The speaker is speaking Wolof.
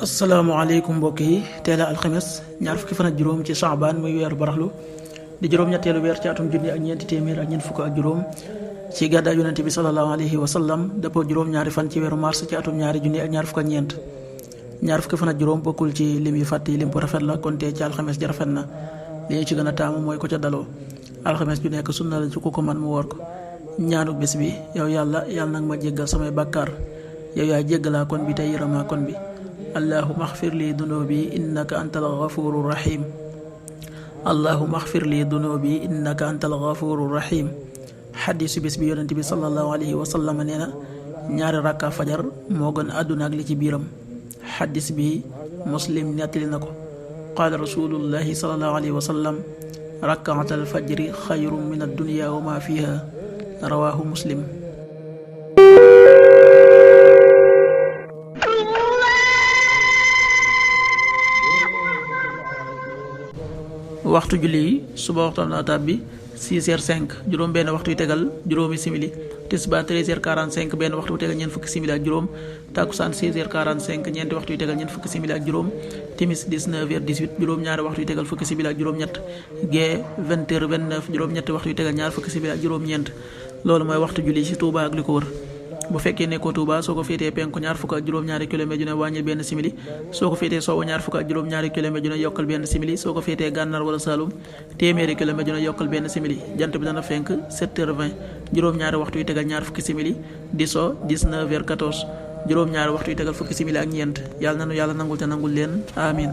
asalaamaaleykum mbokk yi teel a alxames ñaar fukki fan ak juróom ci Saabaan muy weeru baraxlu di juróom-ñetteelu weer ci atum junni ak ñeenti téeméer ak ñeent fukk ak juróom ci gàddaay yonente bi salallaahu alayhi wa sallam dëppoo juróom-ñaari fan ci weeru mars ci atum ñaari junni ak ñaar fukk ak ñeent ñaar fukki fan ak juróom bokkul ci lim yu fàtt yi lim bu rafet la kon tey ci alxames ji rafet na li ñu ci gën a taamu mooy ko ca daloo alxames ju nekk sunna la ci ku ko man mu woor ko ñaanu bés bi yow yàlla nag ma jéggal samay bàkkaar yow yaay jéggalaa kon bi tey yërëmaa kon bi allahuma axfir li dunubi innaka antal gafuru rahim allahuma axfir li dunubi innaka antal gafuru rahim xadiisu bés bi yonent bi sallallahu alayhi wa sallam nee na ñaari rakka fajar moo gën àdduna ak li ci biiram xadiis bi muslim nettali na ko qaala rasulullahi sallallahu alayhi wa sallam rakkaatal fajri xayrun min addunya wa ma fiha rawaahu muslim. waxtu julli yi suba waxtaan na tàbbi 6h05 juróom benn waxtu yu tegal juróomi simili tisbaar 13h45 benn waxtu yu tegal ñeent fukki simili ak juróom takkusaan 16h45 ñeenti waxtu yu tegal ñeent fukki simili ak juróom timis 19h18 juróom ñaari waxtu yu tegal fukki simili ak juróom ñett gee 20h29 juróom ñetti waxtu yu tegal ñaar fukki simili ak juróom ñeent loolu mooy waxtu julli ci Touba ak li ko wër. bu fekkee nekkoo Touba soo ko féetee penku ñaar fukk ak juróom-ñaari kilomètre ju ne wàññil benn simili soo ko féetee sowwu ñaar fukk ak juróom-ñaari kilomètre ju ne yokkal benn simili soo ko féetee gànnaar wala Saloum téeméeri kilomètre ju ne yokkal benn simili jant bi dana fenk 7h20 juróom-ñaari waxtu yu tegal ñaar fukki simili di so 19h14 juróom-ñaari waxtu yu tegal fukki simili ak ñeent yàlla nanu yàlla nangul te nangul leen amin